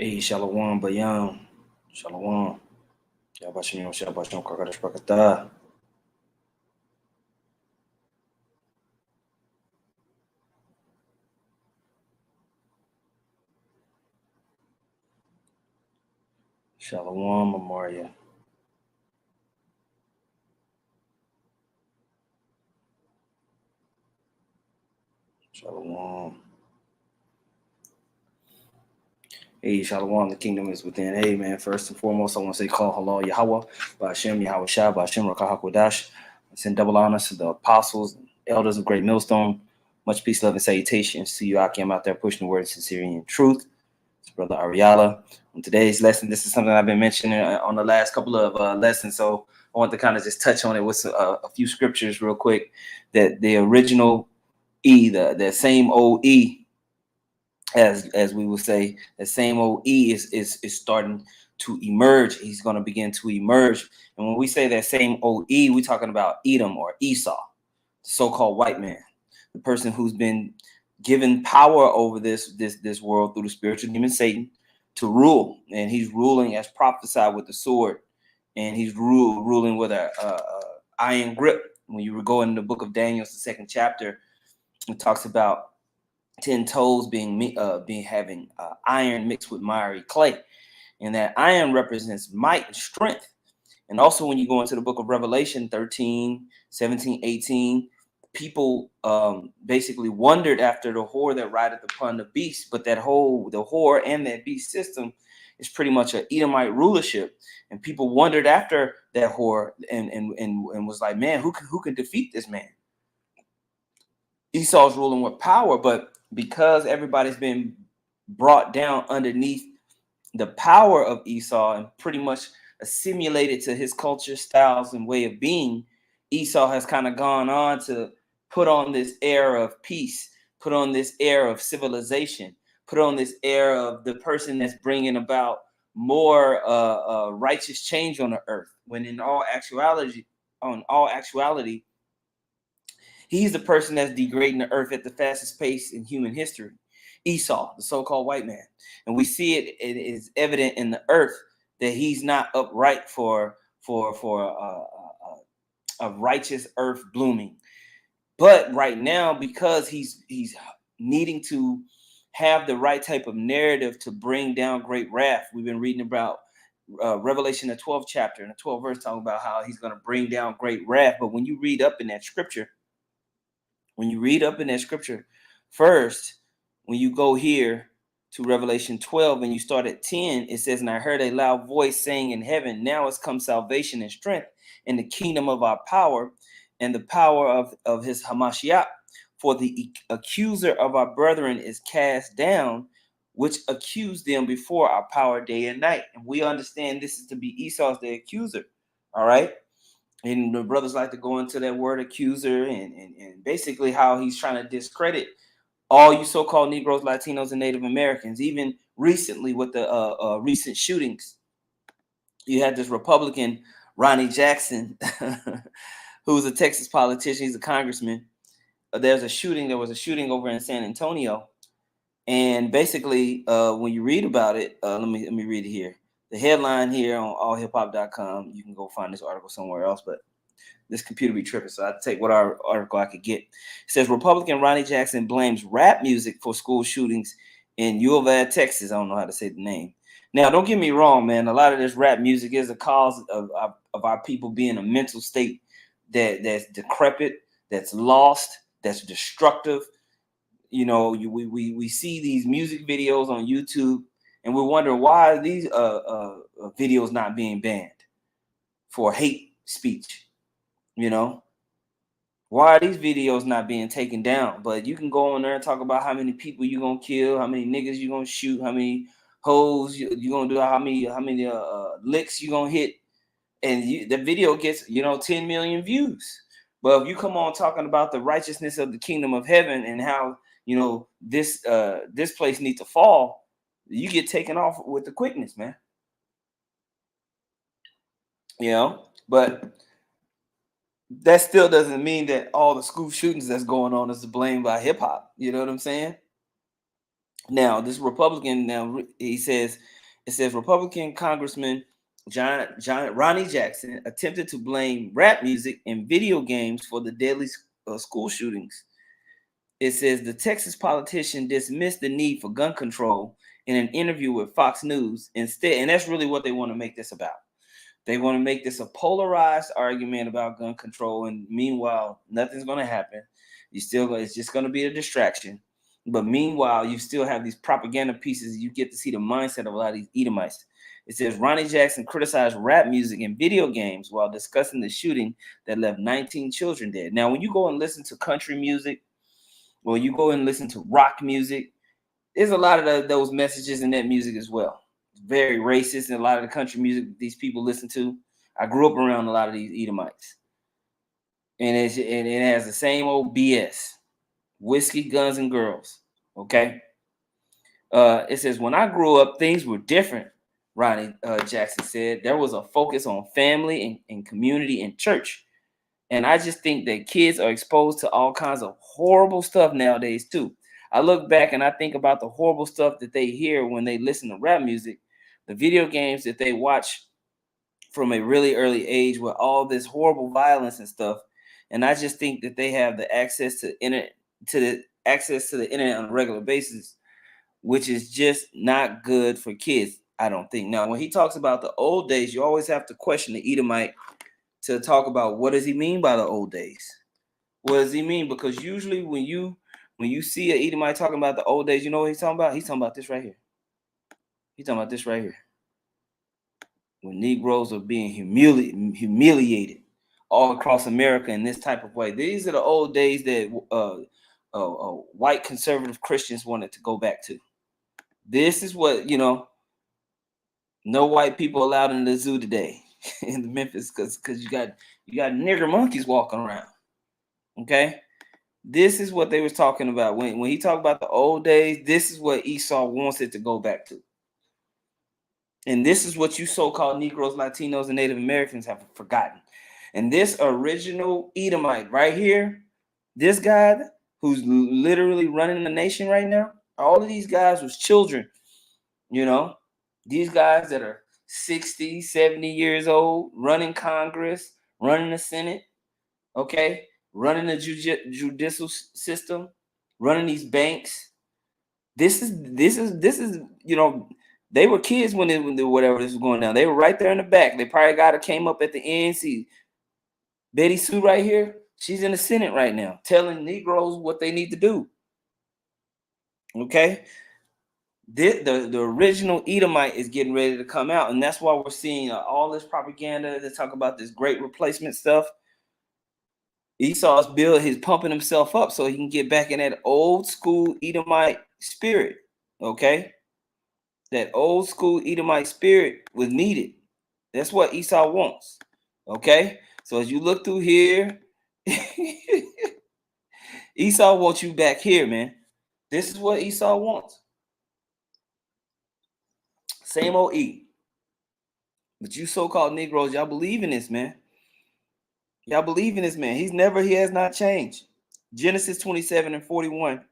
Hey, Shalom, Bayam. Shalom. Shabashim, Shabashim, Kakadash Pakata. Shalom, Amaria. Shalom. Hey, Shalom, the kingdom is within. Hey, man, first and foremost, I want to say call halal Yahweh, Ba'ashem, Yahweh Shah, Ba'ashem, Rakahakwadash. I send double honors to the apostles and elders of Great Millstone. Much peace, love, and salutations to you, Aki. I'm out there pushing the word of sincerity and truth. It's Brother Ariala. On today's lesson, this is something I've been mentioning on the last couple of lessons, so I want to kind of just touch on it with a few scriptures real quick. That the original E, the same old E, as we would say, the same old E is starting to emerge. He's going to begin to emerge. And when we say that same old E, we're talking about Edom or Esau, the so-called white man, the person who's been given power over this world through the spiritual demon Satan to rule. And he's ruling as prophesied with the sword. And he's ruling with a iron grip. When you go in the book of Daniel, the 2nd chapter, it talks about 10 toes being having iron mixed with miry clay, and that iron represents might and strength. And also when you go into the book of Revelation 13, 17, 18, people basically wondered after the whore that rideth upon the beast, but the whore and that beast system is pretty much an Edomite rulership, and people wondered after that whore and was like, man, who can defeat this man? Esau's ruling with power, but because everybody's been brought down underneath the power of Esau and pretty much assimilated to his culture, styles, and way of being, Esau has kind of gone on to put on this air of peace, put on this air of civilization, put on this air of the person that's bringing about more righteous change on the earth, when in all actuality, he's the person that's degrading the earth at the fastest pace in human history. Esau, the so-called white man. And we see it is evident in the earth that he's not upright for a righteous earth blooming. But right now, because he's needing to have the right type of narrative to bring down great wrath, we've been reading about Revelation, the 12th chapter, and the 12th verse, talking about how he's going to bring down great wrath. But when you read up in that scripture, first, when you go here to Revelation 12 and you start at 10, it says, and I heard a loud voice saying in heaven, now has come salvation and strength in the kingdom of our power and the power of his Hamashiach. For the accuser of our brethren is cast down, which accused them before our power day and night. And we understand this is to be Esau's the accuser. All right. And the brothers like to go into that word accuser and basically how he's trying to discredit all you so-called Negroes, Latinos, and Native Americans. Even recently with the recent shootings, you had this Republican, Ronnie Jackson, who's a Texas politician. He's a congressman. There was a shooting over in San Antonio. And basically, when you read about it, let me read it here. The headline here on allhiphop.com, you can go find this article somewhere else, but this computer be tripping, so I take what article I could get. It says Republican Ronnie Jackson blames rap music for school shootings in U of A, Texas. I don't know how to say the name. Now, don't get me wrong, man. A lot of this rap music is a cause of our people being in a mental state that's decrepit, that's lost, that's destructive. You know, we see these music videos on YouTube, and we wonder why these videos not being banned for hate speech. You know, why are these videos not being taken down? But you can go on there and talk about how many people you're gonna kill, how many niggas you're gonna shoot, how many hoes you're gonna do, how many licks you're gonna hit, and the video gets 10 million views. But if you come on talking about the righteousness of the kingdom of heaven and how this place needs to fall, you get taken off with the quickness, man. But that still doesn't mean that all the school shootings that's going on is blamed by hip hop. You know what I'm saying? Now, this Republican, he says, it says Republican Congressman John Ronnie Jackson attempted to blame rap music and video games for the deadly school shootings. It says the Texas politician dismissed the need for gun control in an interview with Fox News instead, and that's really what they want to make this about. They want to make this a polarized argument about gun control, and meanwhile, nothing's going to happen. It's just going to be a distraction. But meanwhile, you still have these propaganda pieces. You get to see the mindset of a lot of these Edomites. It says Ronnie Jackson criticized rap music and video games while discussing the shooting that left 19 children dead. Now, when you go and listen to country music, or you go and listen to rock music, there's a lot of those messages in that music as well. It's very racist, and a lot of the country music these people listen to. I grew up around a lot of these Edomites, and it has the same old BS: whiskey, guns, and girls. Okay. It says when I grew up, things were different. Ronnie Jackson said there was a focus on family and community and church. And I just think that kids are exposed to all kinds of horrible stuff nowadays too. I look back and I think about the horrible stuff that they hear when they listen to rap music, the video games that they watch from a really early age with all this horrible violence and stuff. And I just think that they have the access to the internet on a regular basis, which is just not good for kids, I don't think. Now, when he talks about the old days, you always have to question the Edomite to talk about what does he mean by the old days? What does he mean? Because usually when you see an Edomite talking about the old days, you know what he's talking about? He's talking about this right here. He's talking about this right here. When Negroes are being humiliated all across America in this type of way. These are the old days that white conservative Christians wanted to go back to. This is what, no white people allowed in the zoo today in Memphis because you got nigger monkeys walking around. Okay, this is what they was talking about when he talked about the old days. This is what Esau wants it to go back to, and this is what you so-called Negroes, Latinos, and Native Americans have forgotten. And this original Edomite right here, this guy who's literally running the nation right now, all of these guys was children. These guys that are 60, 70 years old, running Congress, running the Senate, okay, running the judicial system, running these banks. This is they were kids when whatever this was going down. They were right there in the back. They probably got it came up at the end. See, Betty Sue right here, she's in the Senate right now, telling Negroes what they need to do. Okay. The original Edomite is getting ready to come out, and that's why we're seeing all this propaganda to talk about this great replacement stuff. Esau's he's pumping himself up so he can get back in that old school Edomite spirit. Okay, that old school Edomite spirit was needed. That's what Esau wants. Okay, so as you look through here, Esau wants you back here, man. This is what Esau wants. Same old E. But you so-called Negroes, y'all believe in this, man. Y'all believe in this man. He has not changed. Genesis 27:41.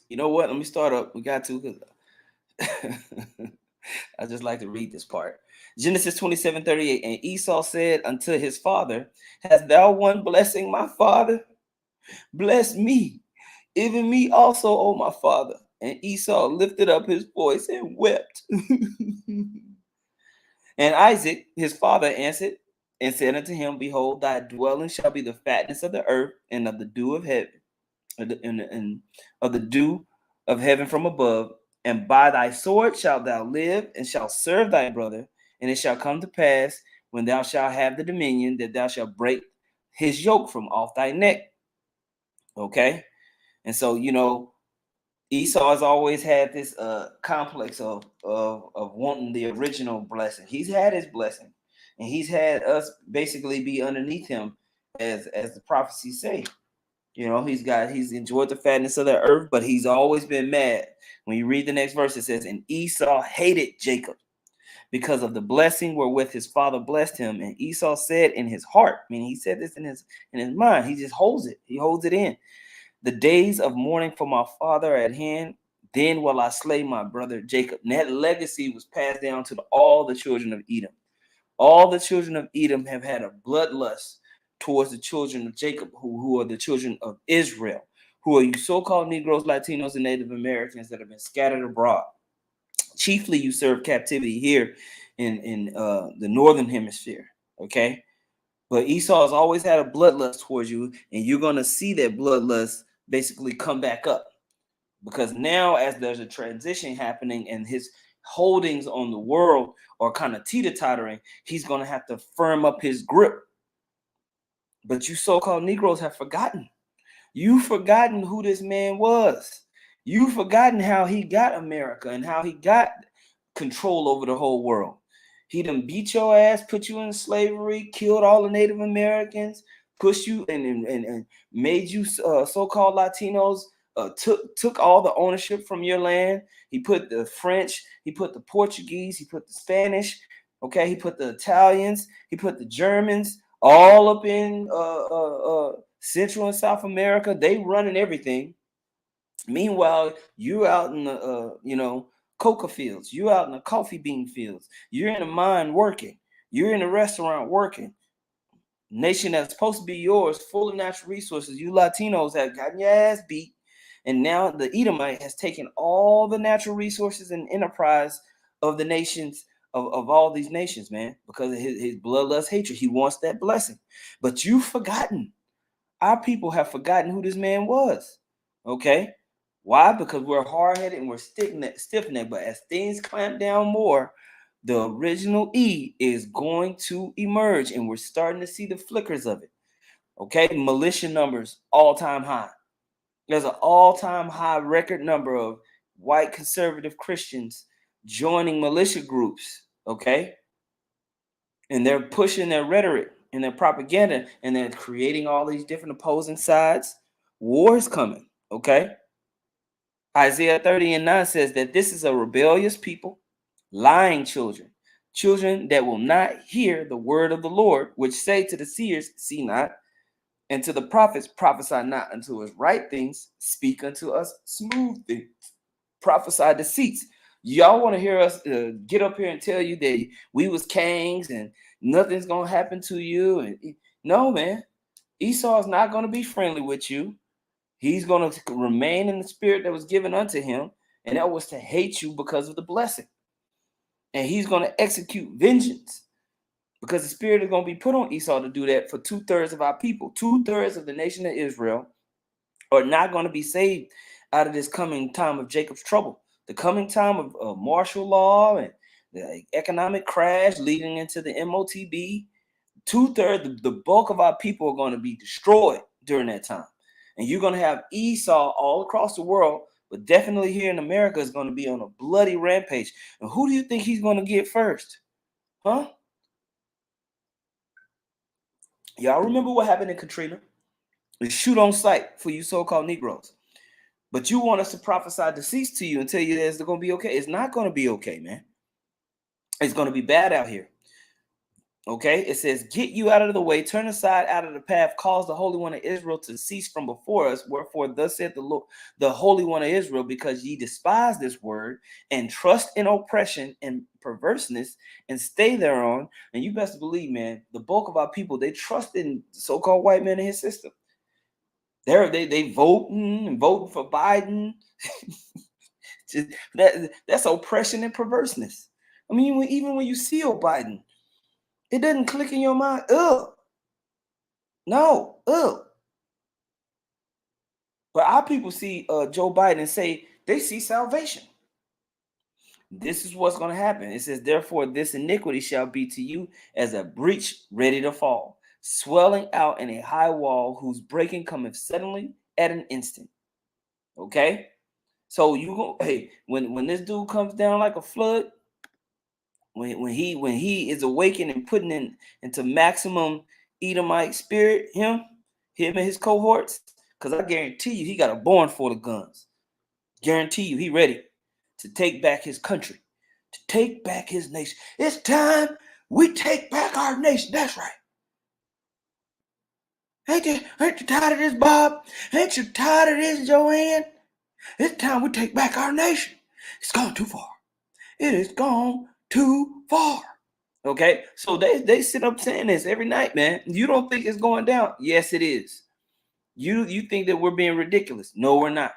You know what? Let me start up. We got to, because I just like to read this part. Genesis 27:38. And Esau said unto his father, hast thou won blessing, my father? Bless me, even me also, O my father. And Esau lifted up his voice and wept. And Isaac, his father, answered and said unto him, behold, thy dwelling shall be the fatness of the earth and of the dew of heaven, and of the dew of heaven from above. And by thy sword shalt thou live, and shalt serve thy brother. And it shall come to pass, when thou shalt have the dominion, that thou shalt break his yoke from off thy neck. Okay? And so, Esau has always had this complex of wanting the original blessing. He's had his blessing, and he's had us basically be underneath him, as the prophecies say. He's enjoyed the fatness of the earth, but he's always been mad. When you read the next verse, it says, and Esau hated Jacob because of the blessing wherewith his father blessed him. And Esau said in his heart, meaning he said this in his mind, he just holds it. He holds it in. The days of mourning for my father are at hand. Then will I slay my brother Jacob. And that legacy was passed down to all the children of Edom. All the children of Edom have had a bloodlust towards the children of Jacob, who are the children of Israel, who are you so-called Negroes, Latinos, and Native Americans that have been scattered abroad. Chiefly, you serve captivity here in the northern hemisphere, okay? But Esau has always had a bloodlust towards you, and you're going to see that bloodlust basically come back up. Because now, as there's a transition happening and his holdings on the world are kind of teeter-tottering, he's going to have to firm up his grip. But you so-called Negroes have forgotten. You've forgotten who this man was. You've forgotten how he got America and how he got control over the whole world. He done beat your ass, put you in slavery, killed all the Native Americans, pushed you and made you so-called Latinos, took all the ownership from your land. He put the French, he put the Portuguese, he put the Spanish, okay, he put the Italians, he put the Germans all up in Central and South America. They running everything. Meanwhile, you out in the coca fields, you out in the coffee bean fields, you're in a mine working, you're in a restaurant working. Nation that's supposed to be yours, full of natural resources. You Latinos have gotten your ass beat, and now the Edomite has taken all the natural resources and enterprise of the nations of all these nations, man, because of his bloodlust hatred. He wants that blessing, but you've forgotten. Our people have forgotten who this man was. Okay. Why? Because we're hard-headed and we're stiff-necked. But as things clamp down more, the original E is going to emerge, and we're starting to see the flickers of it. Okay, militia numbers all-time high. There's an all-time high record number of white conservative Christians joining militia groups. Okay, and they're pushing their rhetoric and their propaganda, and they're creating all these different opposing sides. War is coming. Okay. Isaiah 30:9 says that this is a rebellious people, lying children that will not hear the word of the Lord, which say to the seers, see not, and to the prophets, prophesy not unto us right things, speak unto us smooth things, prophesy deceits. Y'all want to hear us get up here and tell you that we was kings and nothing's going to happen to you? And no, man, Esau is not going to be friendly with you. He's going to remain in the spirit that was given unto him, and that was to hate you because of the blessing. And he's going to execute vengeance because the spirit is going to be put on Esau to do that for 2/3 of our people. 2/3 of the nation of Israel are not going to be saved out of this coming time of Jacob's trouble. The coming time of martial law and the economic crash leading into the MOTB. 2/3, the bulk of our people are going to be destroyed during that time. And you're going to have Esau all across the world, but definitely here in America is going to be on a bloody rampage. And who do you think he's going to get first? Huh? Y'all remember what happened in Katrina? We shoot on sight for you so-called Negroes. But you want us to prophesy decease to you and tell you that it's going to be okay. It's not going to be okay, man. It's going to be bad out here. Okay, it says, get you out of the way, turn aside out of the path, cause the Holy One of Israel to cease from before us. Wherefore, thus saith the Lord, the Holy One of Israel, because ye despise this word and trust in oppression and perverseness and stay thereon. And you best believe, man, the bulk of our people, they trust in so-called white man in his system. They voting for Biden. That's oppression and perverseness. I mean, even when you see Biden, it doesn't click in your mind. Ugh. No. Ugh. But our people see Joe Biden and say they see salvation. This is what's going to happen. It says, therefore, this iniquity shall be to you as a breach ready to fall, swelling out in a high wall whose breaking cometh suddenly at an instant. Okay? So you go, hey, when this dude comes down like a flood, when he is awakened and putting into maximum Edomite spirit, him and his cohorts, because I guarantee you he got a born full of guns. Guarantee you he ready to take back his country, to take back his nation. It's time we take back our nation. That's right. Ain't you tired of this, Bob? Ain't you tired of this, Joanne? It's time we take back our nation. It's gone too far. It has gone too far. Okay, so they sit up saying this every night, man. You don't think it's going down? Yes, it is. You think that we're being ridiculous? No, we're not.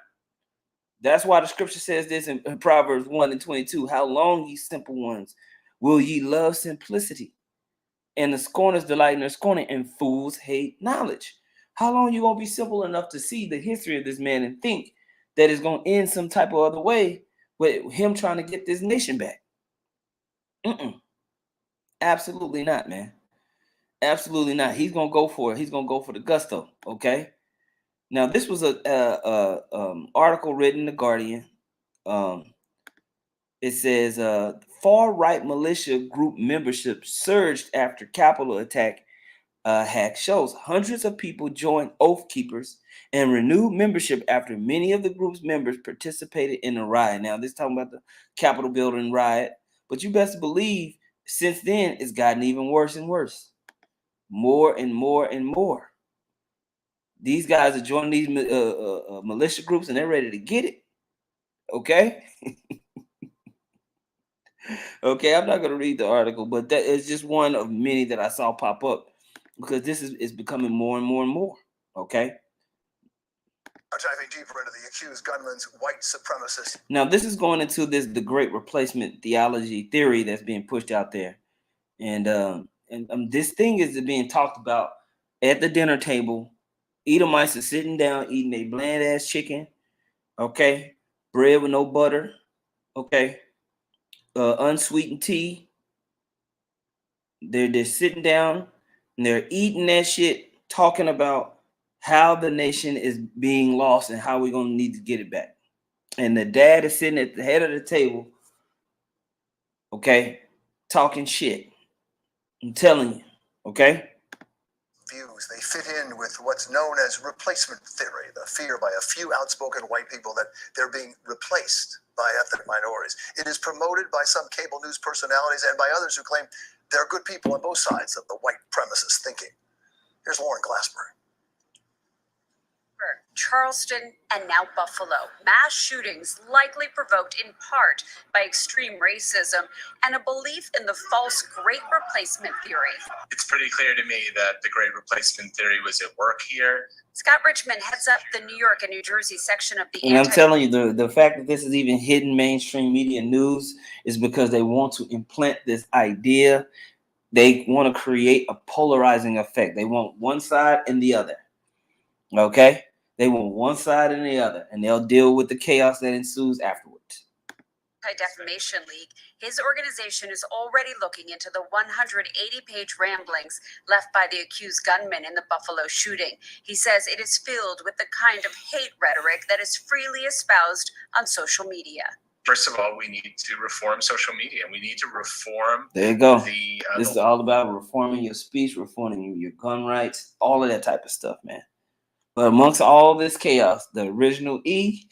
That's why the scripture says this in Proverbs 1:22. How long, ye simple ones, will ye love simplicity? And the scorners delight in their scorning, and fools hate knowledge. How long you gonna be simple enough to see the history of this man and think that it's gonna end some type of other way with him trying to get this nation back? Absolutely not, man. Absolutely not. He's gonna go for it. He's gonna go for the gusto. Okay. Now, this was a article written in the Guardian. It says far right militia group membership surged after Capitol attack hack shows. Hundreds of people joined Oath Keepers and renewed membership after many of the group's members participated in the riot. Now, this is talking about the Capitol building riot, but you best believe since then it's gotten even worse and worse. More and more and more. These guys are joining these militia groups and they're ready to get it. Okay. Okay, I'm not going to read the article, but that is just one of many that I saw pop up because this is becoming more and more and more. Okay. Diving deeper into the accused gunman's white supremacist. Now, this is going into the great replacement theology theory that's being pushed out there. And this thing is being talked about at the dinner table. Edomites are sitting down eating a bland ass chicken, okay, bread with no butter, okay, unsweetened tea. They're sitting down and they're eating that shit, talking about how the nation is being lost and how we're gonna need to get it back. And the dad is sitting at the head of the table, okay, talking shit. I'm telling you, okay. Views. They fit in with what's known as replacement theory, the fear by a few outspoken white people that they're being replaced by ethnic minorities. It is promoted by some cable news personalities and by others who claim there are good people on both sides of the white premises thinking. Here's Lauren Glassberg. Charleston, and now Buffalo. Mass shootings likely provoked in part by extreme racism and a belief in the false Great Replacement theory. It's pretty clear to me that the Great Replacement theory was at work here. Scott Richmond heads up the New York and New Jersey section of the And I'm telling you, the fact that this is even hidden mainstream media news is because they want to implant this idea. They want to create a polarizing effect. They want one side and the other. Okay? They want one side and the other, and they'll deal with the chaos that ensues afterwards. Anti-Defamation League, his organization is already looking into the 180-page ramblings left by the accused gunman in the Buffalo shooting. He says it is filled with the kind of hate rhetoric that is freely espoused on social media. First of all, we need to reform social media. We need to reform. There you go. This is all about reforming your speech, reforming your gun rights, all of that type of stuff, man. But amongst all this chaos, the original E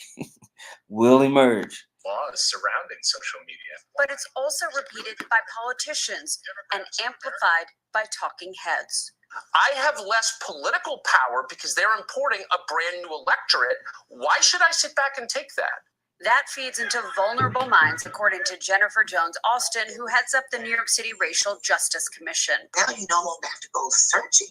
will emerge. Laws surrounding social media. But it's also repeated by politicians and amplified by talking heads. I have less political power because they're importing a brand new electorate. Why should I sit back and take that? That feeds into vulnerable minds, according to Jennifer Jones Austin, who heads up the New York City Racial Justice Commission. Now you no longer have to go searching,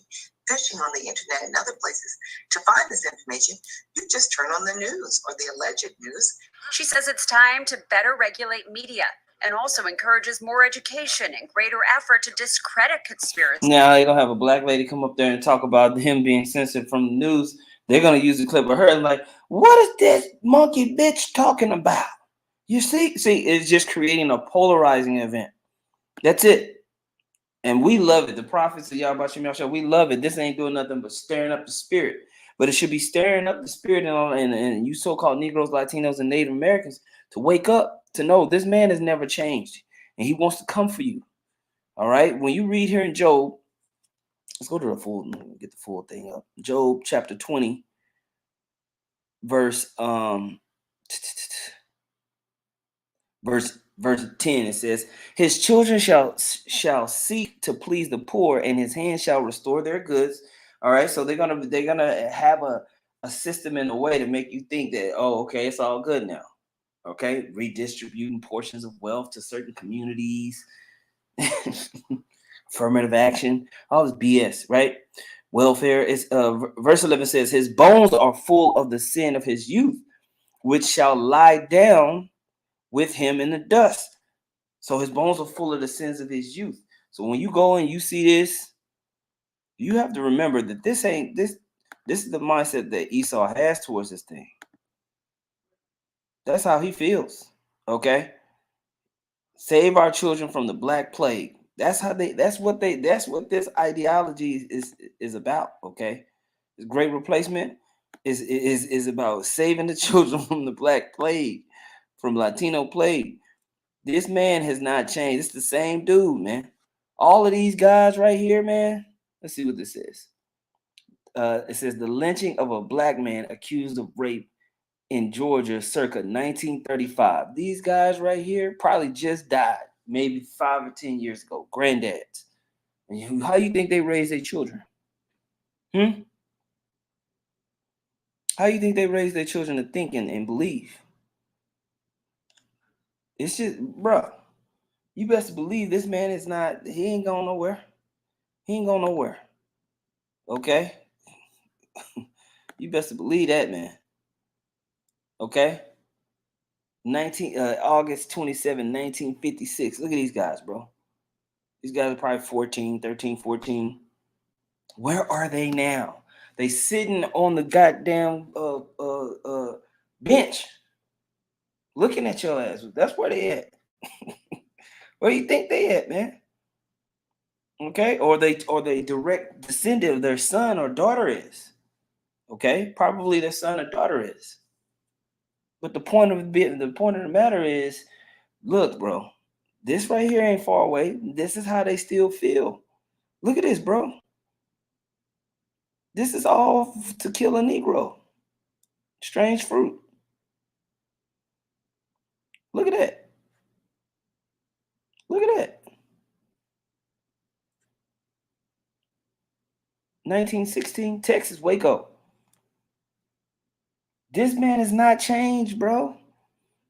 fishing on the internet and other places to find this information. You just turn on the news or the alleged news. She says it's time to better regulate media and also encourages more education and greater effort to discredit conspiracy. Now they're going to have a black lady come up there and talk about him being censored from the news. They're going to use a clip of her and like, what is this monkey bitch talking about? You see, it's just creating a polarizing event. That's it. And we love it. The prophets of Yahweh Shem Show, we love it. This ain't doing nothing but stirring up the spirit. But it should be stirring up the spirit and you so-called Negroes, Latinos, and Native Americans to wake up, to know this man has never changed. And he wants to come for you. All right? When you read here in Job, let's go to the full, get the full thing up. Job chapter 20, verse 10, it says, his children shall seek to please the poor, and his hands shall restore their goods. All right, so they're gonna have a system in a way to make you think that, oh, okay, it's all good now. Okay, redistributing portions of wealth to certain communities, affirmative action, all this BS, right? Welfare is verse 11 says, his bones are full of the sin of his youth, which shall lie down with him in the dust. So his bones are full of the sins of his youth. So when you go and you see this, you have to remember that this is the mindset that Esau has towards this thing. That's how he feels. Okay. Save our children from the black plague. That's what this ideology is about. Okay. The great replacement is about saving the children from the black plague, from Latino plague. This man has not changed. It's the same dude, man. All of these guys right here, man. Let's see what this says. It says the lynching of a black man accused of rape in Georgia circa 1935. These guys right here probably just died maybe 5 or 10 years ago. Granddads. And how you think they raise their children? How you think they raise their children to think and believe? It's just, bro, you best believe this man is not, he ain't going nowhere. He ain't going nowhere. Okay? You best believe that, man. Okay? August 27, 1956. Look at these guys, bro. These guys are probably 14, 13, 14. Where are they now? They sitting on the goddamn bench looking at your ass. That's where they at. Where you think they at, man? Okay? Or they direct descendant of their son or daughter is. Okay? Probably their son or daughter is. But the point of the matter is, look, bro, this right here ain't far away. This is how they still feel. Look at this, bro. This is all to kill a Negro. Strange fruit. Look at that. Look at that. 1916, Texas, Waco. This man has not changed, bro.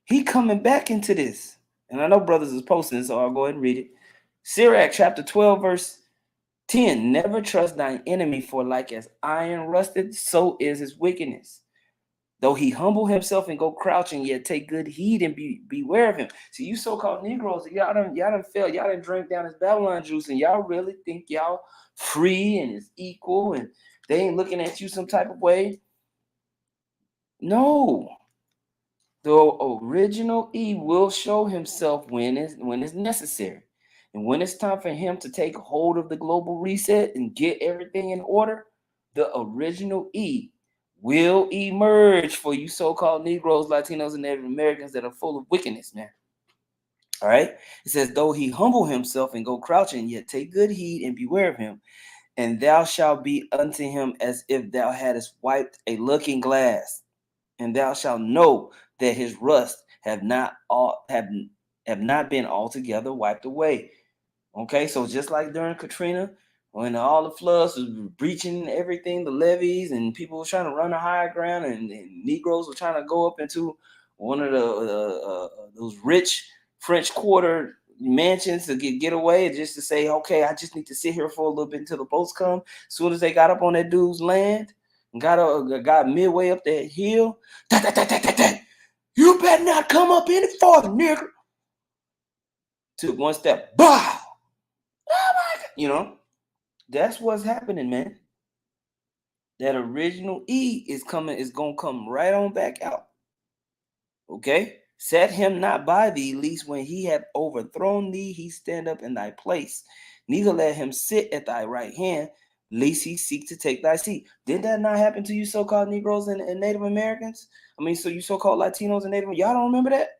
He coming back into this. And I know brothers is posting, so I'll go ahead and read it. Sirach chapter 12, verse 10. Never trust thine enemy, for like as iron rusted, so is his wickedness. Though he humble himself and go crouching, yet take good heed and beware of him. See, you so-called Negroes, y'all done failed. Y'all done drank down his Babylon juice, and y'all really think y'all free and is equal, and they ain't looking at you some type of way. No. The original E will show himself when it's necessary. And when it's time for him to take hold of the global reset and get everything in order, the original E will emerge for you so-called Negroes, Latinos, and Native Americans that are full of wickedness, man. All right? It says, though he humble himself and go crouching, yet take good heed and beware of him, and thou shalt be unto him as if thou hadst wiped a looking glass, and thou shalt know that his rust have not been altogether wiped away. Okay, so just like during Katrina, when all the floods was breaching everything, the levees, and people were trying to run a higher ground, and Negroes were trying to go up into one of those rich French Quarter mansions to get away, just to say, okay, I just need to sit here for a little bit until the boats come. As soon as they got up on that dude's land and got midway up that hill, you better not come up any farther, nigga. Took one step, bah! Oh my God. You know, that's what's happening, man. That original E is gonna come right on back out. Okay? Set him not by thee, lest when he hath overthrown thee, he stand up in thy place. Neither let him sit at thy right hand, lest he seek to take thy seat. Did that not happen to you so-called Negroes and Native Americans? I mean, so you so-called Latinos and Native, y'all don't remember that?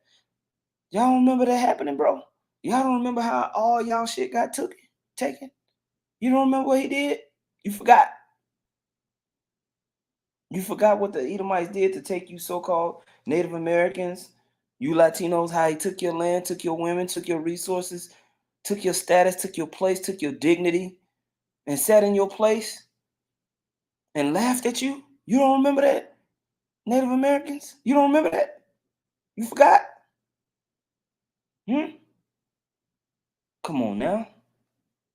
Y'all don't remember that happening, bro? Y'all don't remember how all y'all shit got taken? You don't remember what he did? You forgot. You forgot what the Edomites did to take you so-called Native Americans, you Latinos, how he took your land, took your women, took your resources, took your status, took your place, took your dignity, and sat in your place and laughed at you? You don't remember that? Native Americans? You don't remember that? You forgot? Come on now.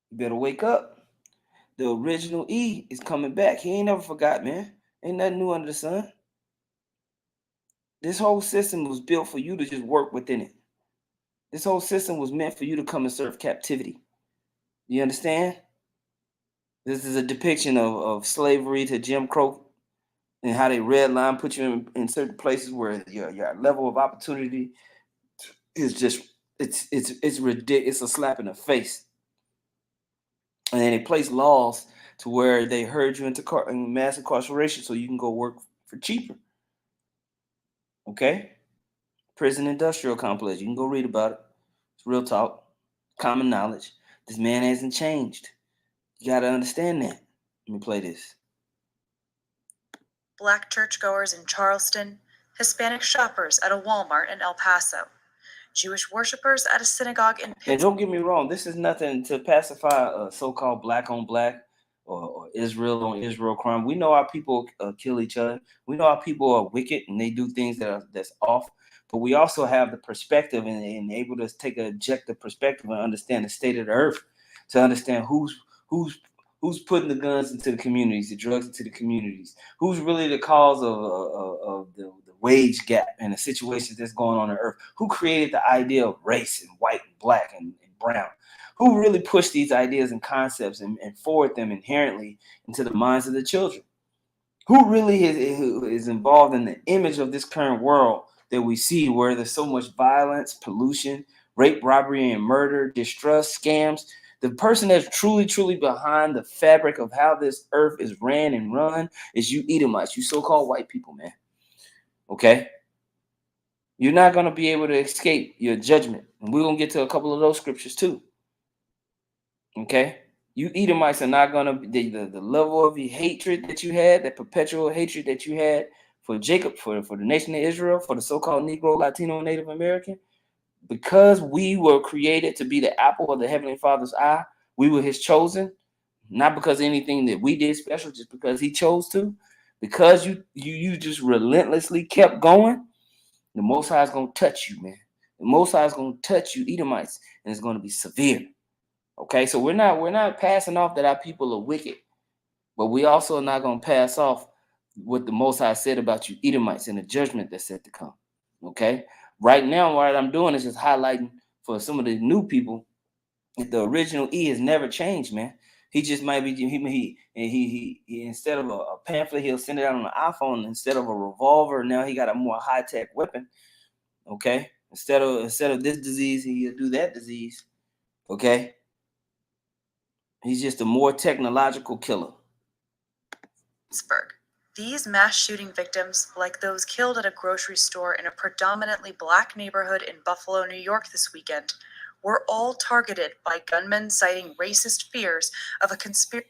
You better wake up. The original E is coming back. He ain't never forgot, man. Ain't nothing new under the sun. This whole system was built for you to just work within it. This whole system was meant for you to come and serve captivity. You understand? This is a depiction of slavery to Jim Crow and how they redline put you in certain places where your level of opportunity is just it's ridiculous. It's a slap in the face. And then they place laws to where they herd you into mass incarceration so you can go work for cheaper. Okay? Prison industrial complex. You can go read about it. It's real talk, common knowledge. This man hasn't changed. You got to understand that. Let me play this. Black churchgoers in Charleston, Hispanic shoppers at a Walmart in El Paso, Jewish worshipers at a synagogue in Pittsburgh. And don't get me wrong, this is nothing to pacify so-called black on black or Israel on Israel crime. We know our people kill each other. We know our people are wicked and they do things that's off. But we also have the perspective and able to take an objective perspective and understand the state of the earth, to understand who's putting the guns into the communities, the drugs into the communities, who's really the cause of the wage gap and the situations that's going on earth, who created the idea of race and white and black and brown, who really pushed these ideas and concepts and forward them inherently into the minds of the children, who really is involved in the image of this current world that we see, where there's so much violence, pollution, rape, robbery, and murder, distrust, scams. The person that's truly behind the fabric of how this earth is ran and run is you Edomites, you so-called white people, man. Okay? You're not going to be able to escape your judgment. And we're going to get to a couple of those scriptures too. Okay? You Edomites are not going to, the level of hatred that you had, that perpetual hatred that you had for Jacob, for the nation of Israel, for the so-called Negro, Latino, Native American, because we were created to be the apple of the Heavenly Father's eye, we were his chosen, not because of anything that we did special, just because he chose to, because you just relentlessly kept going, the Most High is going to touch you, man. The Most High is going to touch you, Edomites, and it's going to be severe. Okay, so we're not passing off that our people are wicked, but we also are not going to pass off what the Most High said about you Edomites and the judgment that's set to come. Okay, right now what I'm doing is just highlighting for some of the new people that the original E has never changed, man. He just might be he instead of a pamphlet, he'll send it out on an iPhone. Instead of a revolver, now he got a more high-tech weapon. Okay, instead of this disease, he'll do that disease. Okay. He's just a more technological killer. Pittsburgh. These mass shooting victims, like those killed at a grocery store in a predominantly black neighborhood in Buffalo, New York this weekend, were all targeted by gunmen citing racist fears of a conspiracy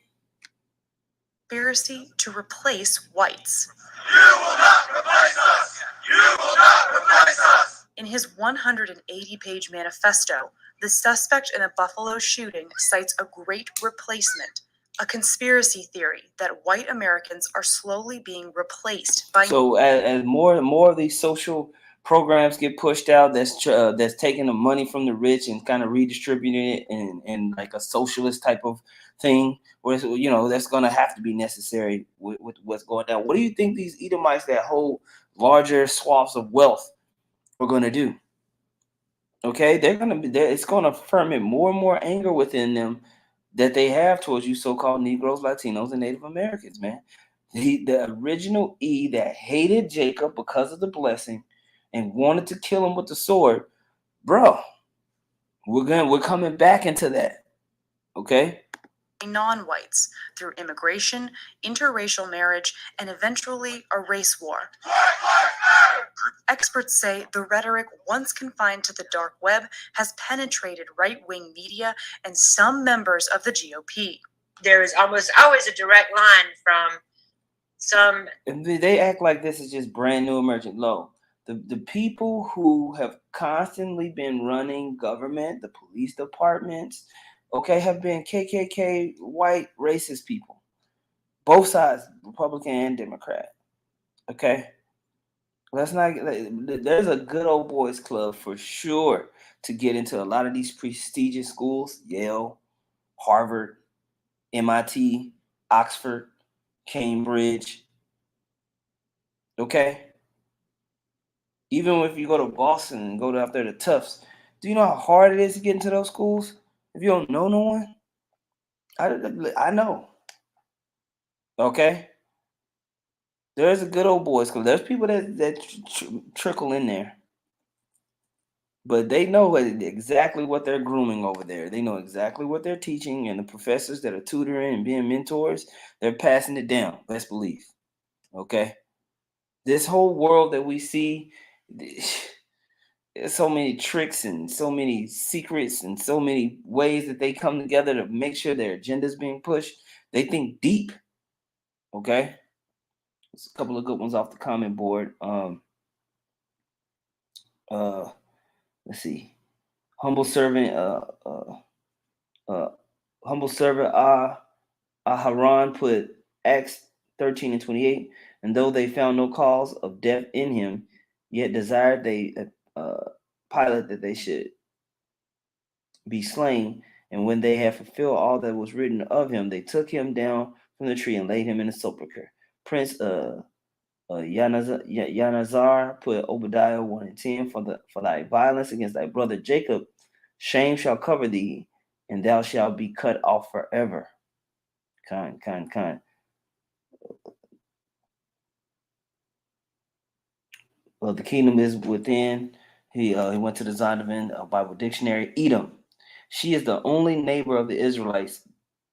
to replace whites. You will not replace us! You will not replace us! In his 180-page manifesto, the suspect in the Buffalo shooting cites a great replacement, a conspiracy theory that white Americans are slowly being replaced by... So as more and more of these social programs get pushed out, that's taking the money from the rich and kind of redistributing it in like a socialist type of thing, where that's going to have to be necessary with what's going on. What do you think these Edomites that hold larger swaths of wealth are going to do? Okay, it's going to ferment more and more anger within them that they have towards you so-called Negroes, Latinos, and Native Americans, man. The original E that hated Jacob because of the blessing and wanted to kill him with the sword, bro. We're coming back into that. Okay? non-whites through immigration, interracial marriage, and eventually a race war. Experts say the rhetoric once confined to the dark web has penetrated right-wing media and some members of the GOP. There is almost always a direct line from some... And they act like this is just brand new emergent law. The people who have constantly been running government, the police departments, okay, have been KKK white racist people. Both sides, Republican and Democrat. Okay? Let's not. There's a good old boys club for sure to get into a lot of these prestigious schools: Yale, Harvard, MIT, Oxford, Cambridge. Okay, even if you go to Boston and go out there to Tufts, do you know how hard it is to get into those schools? If you don't know no one, I know. Okay, there's a good old boys club. There's people that trickle in there. But they know exactly what they're grooming over there. They know exactly what they're teaching, and the professors that are tutoring and being mentors, they're passing it down. Best believe. Okay, this whole world that we see, there's so many tricks and so many secrets and so many ways that they come together to make sure their agenda is being pushed. They think deep. Okay, there's a couple of good ones off the comment board. Let's see. Humble servant. Humble servant Aharon put Acts 13 and 28, and though they found no cause of death in him, yet desired they Pilate that they should be slain. And when they had fulfilled all that was written of him, they took him down from the tree and laid him in a sepulchre. Prince Yanazar put Obadiah 1 and 10, for thy violence against thy brother Jacob, shame shall cover thee, and thou shalt be cut off forever. Kind. Well, the kingdom is within. He went to the Zondervan Bible Dictionary. Edom. She is the only neighbor of the Israelites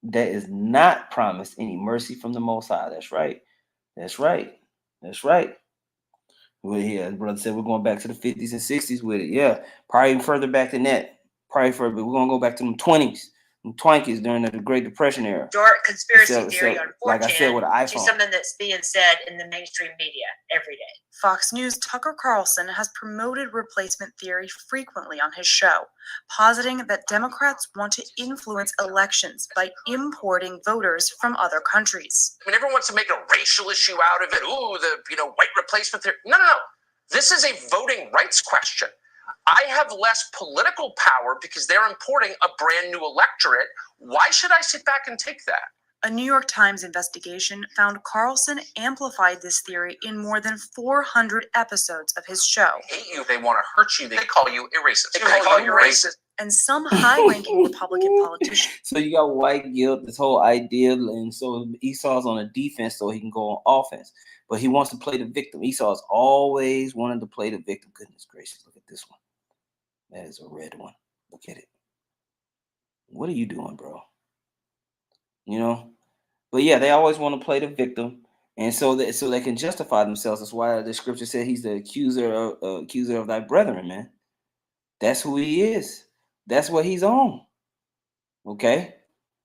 that is not promised any mercy from the Most High. That's right. That's right. That's right. Well, yeah, brother said we're going back to the 50s and 60s with it. Yeah, probably even further back than that. Probably further, but we're going to go back to them 20s, them Twinkies during the Great Depression era. Dark conspiracy theory on 4chan like I said, with an iPhone. to something that's being said in the mainstream media every day. Fox News' Tucker Carlson has promoted replacement theory frequently on his show, positing that Democrats want to influence elections by importing voters from other countries. I mean, everyone wants to make a racial issue out of it. Ooh, the white replacement theory. No. This is a voting rights question. I have less political power because they're importing a brand new electorate. Why should I sit back and take that? A New York Times investigation found Carlson amplified this theory in more than 400 episodes of his show. They hate you. They want to hurt you. They call you a racist. They call you racist. And some high-ranking Republican politicians. So you got white guilt, this whole idea, and so Esau's on a defense so he can go on offense. But he wants to play the victim. Esau's always wanted to play the victim. Goodness gracious, look at this one. That is a red one. Look at it. What are you doing, bro? You know? But yeah, they always want to play the victim. And so they can justify themselves. That's why the scripture said he's the accuser of thy brethren, man. That's who he is. That's what he's on. Okay?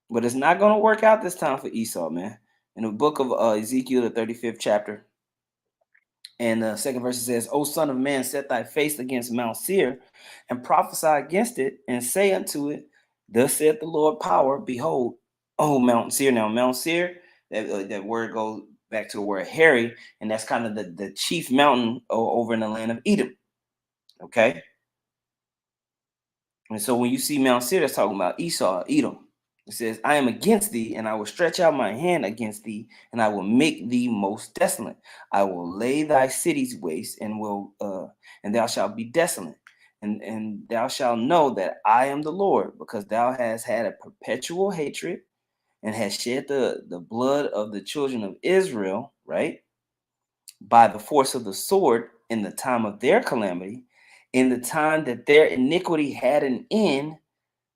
But it's not going to work out this time for Esau, man. In the book of Ezekiel, the 35th chapter, and the second verse says, O son of man, set thy face against Mount Seir, and prophesy against it, and say unto it, thus saith the Lord power, behold, O Mount Seir. Now, Mount Seir, that word goes back to the word hairy, and that's kind of the chief mountain over in the land of Edom. Okay? And so when you see Mount Seir, that's talking about Esau, Edom. It says, I am against thee, and I will stretch out my hand against thee, and I will make thee most desolate. I will lay thy cities waste, and thou shalt be desolate. And thou shalt know that I am the Lord, because thou hast had a perpetual hatred, and hast shed the blood of the children of Israel, right? By the force of the sword in the time of their calamity, in the time that their iniquity had an end.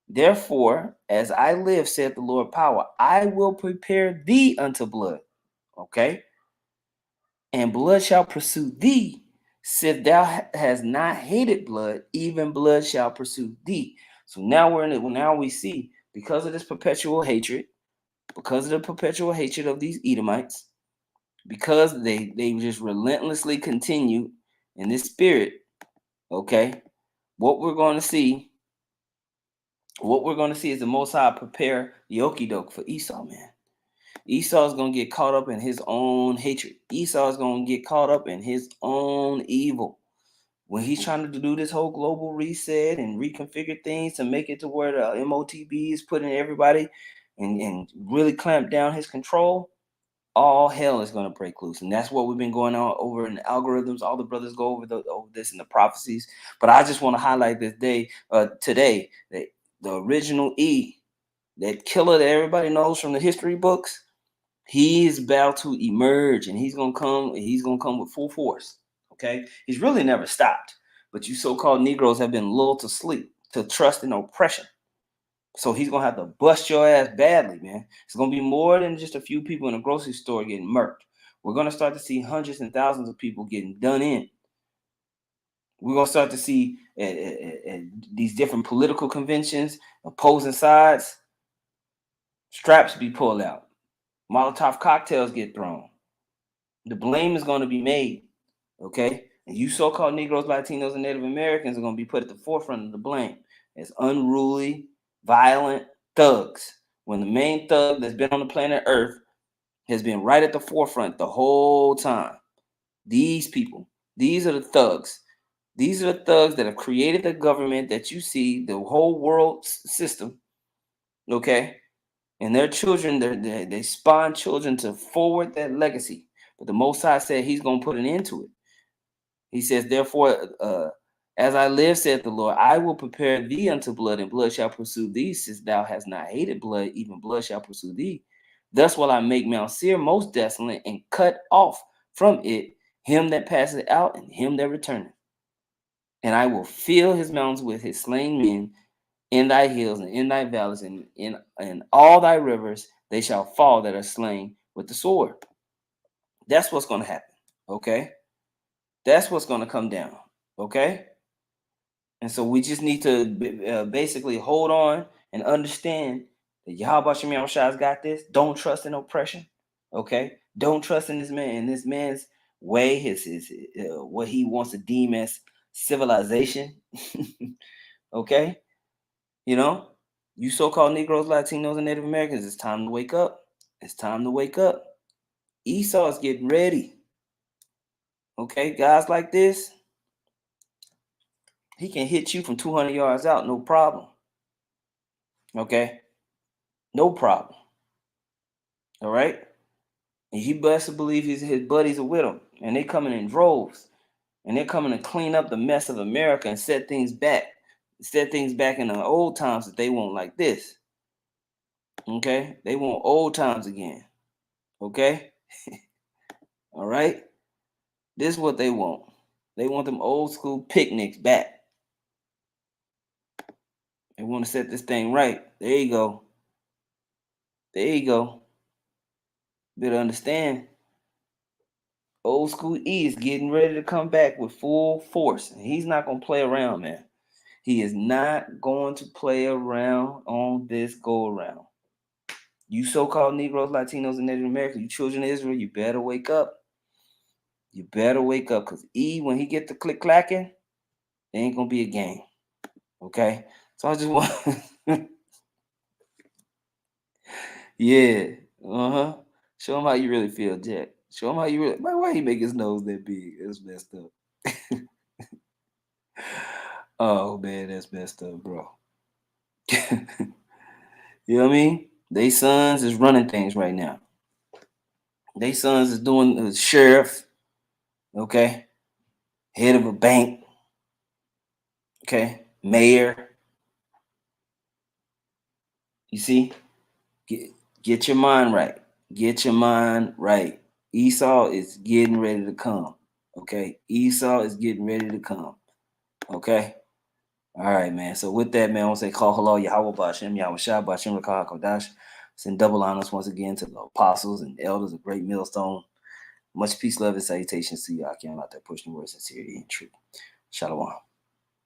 Therefore, as I live, saith the Lord power, I will prepare thee unto blood. Okay? And blood shall pursue thee. Sith thou hast not hated blood, even blood shall pursue thee. So now we see, because of this perpetual hatred, because of the perpetual hatred of these Edomites, because they just relentlessly continue in this spirit, okay, what we're going to see is the Most High prepare the okie doke for Esau, man. Esau is going to get caught up in his own hatred. Esau is going to get caught up in his own evil. When he's trying to do this whole global reset and reconfigure things to make it to where the MOTB is putting everybody and really clamp down his control, all hell is going to break loose. And that's what we've been going on over in the algorithms. All the brothers go over this in the prophecies. But I just want to highlight this day, today, that the original E, that killer that everybody knows from the history books, he is about to emerge, and he's gonna come with full force. Okay, he's really never stopped. But you so-called Negroes have been lulled to sleep, to trust in oppression. So he's gonna have to bust your ass badly, man. It's gonna be more than just a few people in a grocery store getting murked. We're gonna start to see hundreds and thousands of people getting done in. We're gonna start to see at these different political conventions, opposing sides, straps be pulled out. Molotov cocktails get thrown. The blame is going to be made, okay? And you so-called Negroes, Latinos, and Native Americans are going to be put at the forefront of the blame as unruly, violent thugs, when the main thug that's been on the planet Earth has been right at the forefront the whole time. These people, these are the thugs. These are the thugs that have created the government that you see, the whole world system, okay? And their children, they spawn children to forward that legacy. But the Most High said he's going to put an end to it. He says, therefore, as I live, saith the Lord, I will prepare thee unto blood, and blood shall pursue thee, since thou hast not hated blood, even blood shall pursue thee. Thus will I make Mount Seir most desolate, and cut off from it him that passeth out, and him that returneth. And I will fill his mountains with his slain men, in thy hills and in thy valleys and in all thy rivers, they shall fall that are slain with the sword. That's what's going to happen, okay? That's what's going to come down, okay? And so we just need to basically hold on and understand that Yahweh Shem Yahweh got this. Don't trust in oppression, okay? Don't trust in this man's way, his what he wants to deem as civilization, okay? You know, you so-called Negroes, Latinos, and Native Americans, it's time to wake up. It's time to wake up. Esau is getting ready. Okay, guys like this, he can hit you from 200 yards out, no problem. Okay, no problem. All right, and he best to believe his buddies are with him, and they coming in droves, and they're coming to clean up the mess of America and set things back in the old times that they want like this. Okay, they want old times again. Okay. All right. This is what they want. They want them old school picnics back. They want to set this thing right. There you go. There you go. Better understand. Old school E is getting ready to come back with full force. And he's not going to play around, man. He is not going to play around on this go around. You so-called Negroes, Latinos, and Native Americans, you children of Israel, you better wake up. You better wake up, because E, when he get the click-clacking, it ain't going to be a game. Okay? So I just want... Yeah. Uh-huh. Show him how you really feel, Jack. Show him how you really... Why he make his nose that big? That's messed up. Oh, man, that's messed up, bro. You know what I mean? They sons is running things right now. They sons is doing sheriff, okay? Head of a bank, okay? Mayor. You see? Get your mind right. Get your mind right. Esau is getting ready to come, okay? Esau is getting ready to come, okay? All right, man. So with that, man, I want to say call hello, Yahweh Bashem, Yahweh Shah, Bashem Rakah Kodash. Send double honors once again to the apostles and elders of Great Millstone. Much peace, love, and salutations to you. I can't out there pushing words, sincerity, and truth. Shalom.